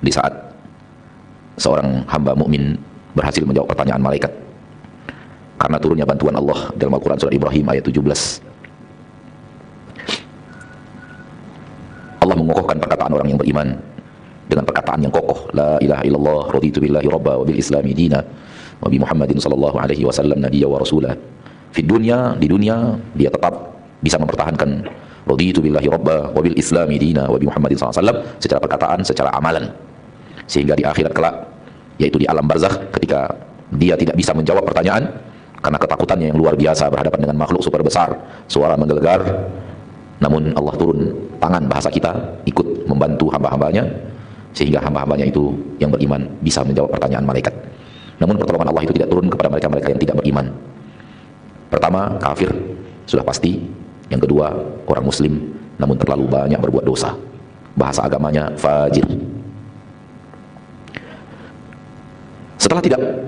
di saat seorang hamba mukmin berhasil menjawab pertanyaan malaikat karena turunnya bantuan Allah dalam Al-Quran surat Ibrahim ayat 17. Allah mengokohkan perkataan orang yang beriman dengan perkataan yang kokoh, la ilaha illallah raditu billahi rabba wa bil islami dina wa bi Muhammadin sallallahu alaihi wasallam nabiyya wa rasulah. Di dunia dia tetap bisa mempertahankan raditu billahi rabba wa bil islami dina wa bi Muhammadin sallallahu alaihi wasallam secara perkataan, secara amalan. Sehingga di akhirat kelak, yaitu di alam barzakh, ketika dia tidak bisa menjawab pertanyaan karena ketakutannya yang luar biasa berhadapan dengan makhluk super besar, suara menggelegar, namun Allah turun tangan, bahasa kita, ikut membantu hamba-hambanya, sehingga hamba-hambanya itu yang beriman bisa menjawab pertanyaan malaikat. Namun pertolongan Allah itu tidak turun kepada mereka-mereka yang tidak beriman. Pertama, kafir, sudah pasti. Yang kedua, orang muslim, namun terlalu banyak berbuat dosa. Bahasa agamanya fajir.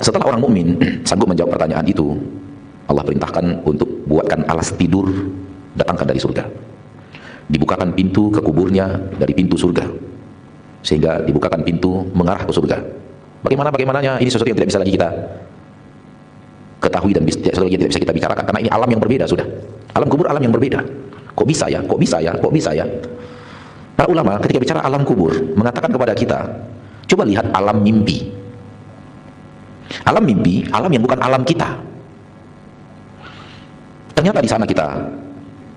Setelah orang mukmin sanggup menjawab pertanyaan itu, Allah perintahkan untuk buatkan alas tidur, datangkan dari surga. Dibukakan pintu ke kuburnya dari pintu surga, sehingga dibukakan pintu mengarah ke surga. Bagaimananya ini sesuatu yang tidak bisa lagi kita ketahui dan sesuatu yang tidak bisa kita bicarakan, karena ini alam yang berbeda sudah. Alam kubur alam yang berbeda. Kok bisa ya? Para ulama ketika bicara alam kubur mengatakan kepada kita, coba lihat alam mimpi. Alam mimpi, alam yang bukan alam kita. Ternyata di sana kita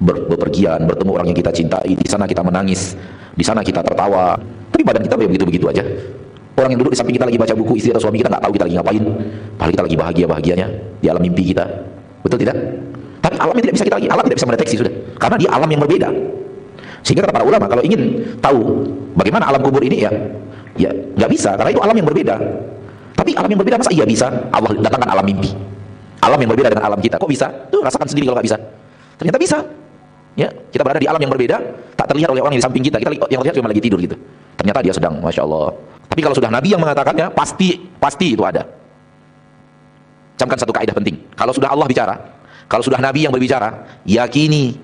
bepergian, bertemu orang yang kita cintai, di sana kita menangis, di sana kita tertawa, tapi badan kita begitu-begitu aja. Orang yang duduk di samping kita lagi baca buku, istri atau suami kita nggak tahu kita lagi ngapain, padahal kita lagi bahagia-bahagianya di alam mimpi kita. Betul tidak? Tapi alam yang tidak bisa kita lagi, alam tidak bisa mendeteksi sudah, karena dia alam yang berbeda. Sehingga kata para ulama, kalau ingin tahu bagaimana alam kubur ini, ya nggak bisa, karena itu alam yang berbeda. Tapi alam yang berbeda, masa iya bisa Allah datangkan alam mimpi, alam yang berbeda dengan alam kita? Kok bisa? Tuh rasakan sendiri kalau nggak bisa. Ternyata bisa. Ya, kita berada di alam yang berbeda, tak terlihat oleh orang yang di samping kita yang terlihat cuma lagi tidur gitu. Ternyata dia sedang, masya Allah. Tapi kalau sudah Nabi yang mengatakannya, pasti itu ada. Camkan satu kaidah penting. Kalau sudah Allah bicara, kalau sudah Nabi yang berbicara, yakini,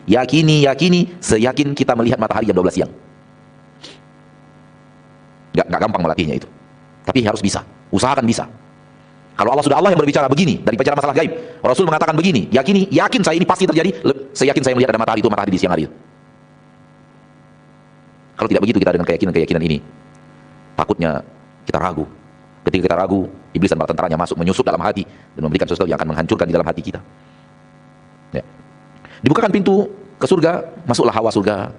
seyakin kita melihat matahari jam 12 siang. Gak gampang melatihnya itu. Tapi harus bisa. Usahakan bisa. Kalau Allah yang berbicara begini, dari bicara masalah gaib, Rasul mengatakan begini, yakin saya ini pasti terjadi, seyakin saya melihat ada matahari di siang hari itu. Kalau tidak begitu kita dengan keyakinan ini, takutnya kita ragu. Ketika kita ragu, iblis dan bala tentaranya masuk, menyusup dalam hati dan memberikan sesuatu yang akan menghancurkan di dalam hati kita. Ya. Dibukakan pintu ke surga, masuklah hawa surga,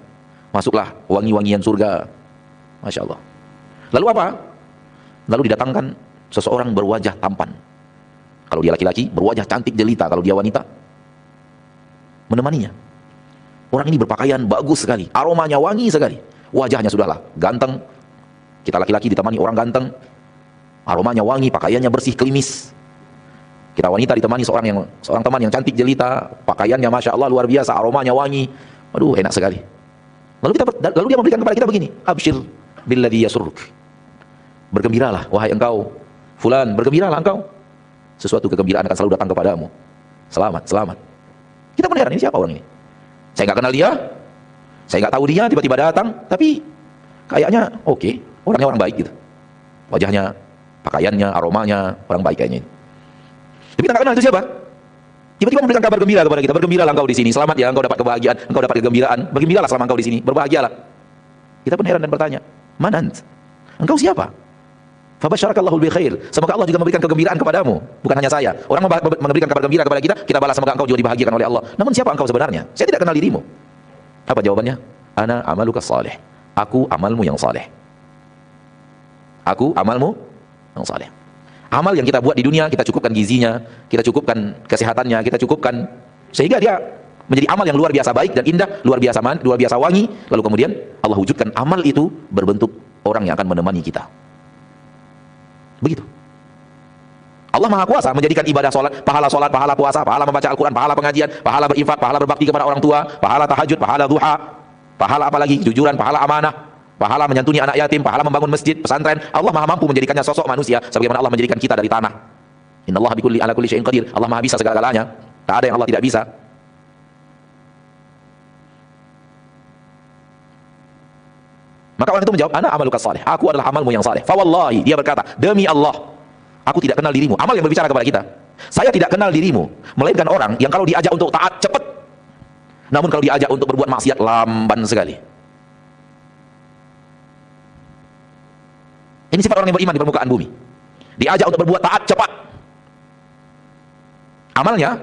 masuklah wangi-wangian surga. Masya Allah. Lalu apa? Lalu didatangkan seseorang berwajah tampan. Kalau dia laki-laki, berwajah cantik jelita. Kalau dia wanita, menemaninya. Orang ini berpakaian bagus sekali, aromanya wangi sekali. Wajahnya sudahlah ganteng. Kita laki-laki ditemani orang ganteng, aromanya wangi, pakaiannya bersih, klimis. Kita wanita ditemani seorang teman yang cantik jelita, pakaiannya masya Allah luar biasa, aromanya wangi. Aduh, enak sekali. Lalu dia memberikan kepada kita begini, abshir billadhi yasurruk. Bergembiralah wahai engkau fulan, bergembiralah engkau, sesuatu kegembiraan akan selalu datang kepadamu. Selamat. Kita pun heran, ini siapa orang ini? Saya nggak kenal dia, saya nggak tahu dia, tiba-tiba datang, tapi kayaknya oke, orangnya orang baik gitu. Wajahnya, pakaiannya, aromanya orang baik kayaknya. Tapi kita nggak kenal itu siapa. Tiba-tiba memberikan kabar gembira kepada kita, bergembiralah engkau di sini, selamat ya, engkau dapat kebahagiaan, engkau dapat kegembiraan, bergembiralah selama engkau di sini, berbahagialah. Kita pun heran dan bertanya, manant? Engkau siapa? Fabasyarakallahu bi khair. Semoga Allah juga memberikan kegembiraan kepadamu, bukan hanya saya. Orang memberikan kabar gembira kepada kita balas semoga engkau juga dibahagiakan oleh Allah. Namun siapa engkau sebenarnya? Saya tidak kenal dirimu. Apa jawabannya? Ana amaluka salih. Aku amalmu yang saleh. Aku amalmu yang saleh. Amal yang kita buat di dunia, kita cukupkan gizinya, kita cukupkan kesehatannya, kita cukupkan sehingga dia menjadi amal yang luar biasa baik dan indah, luar biasa wangi. Lalu kemudian Allah wujudkan amal itu berbentuk orang yang akan menemani kita. Begitu. Allah Maha Kuasa menjadikan ibadah salat, pahala puasa, pahala membaca Al-Quran, pahala pengajian, pahala berinfak, pahala berbakti kepada orang tua, pahala tahajud, pahala duha, pahala apalagi kejujuran, pahala amanah, pahala menyantuni anak yatim, pahala membangun masjid, pesantren. Allah Maha mampu menjadikannya sosok manusia sebagaimana Allah menjadikan kita dari tanah. Innallaha ala kulli syai'in qadir. Allah Maha bisa segala-galanya. Tak ada yang Allah tidak bisa. Maka orang itu menjawab, ana amaluka salih, aku adalah amalmu yang saleh. Fa wallahi, dia berkata, demi Allah, aku tidak kenal dirimu. Amal yang berbicara kepada kita. Saya tidak kenal dirimu, melainkan orang yang kalau diajak untuk taat cepat, namun kalau diajak untuk berbuat maksiat lamban sekali. Ini sifat orang yang beriman di permukaan bumi. Diajak untuk berbuat taat cepat. Amalnya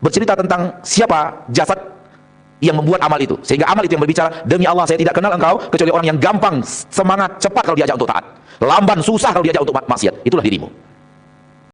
bercerita tentang siapa jasad yang membuat amal itu, sehingga amal itu yang berbicara, demi Allah saya tidak kenal engkau kecuali orang yang gampang, semangat, cepat kalau diajak untuk taat, lamban, susah kalau diajak untuk maksiat. Itulah dirimu.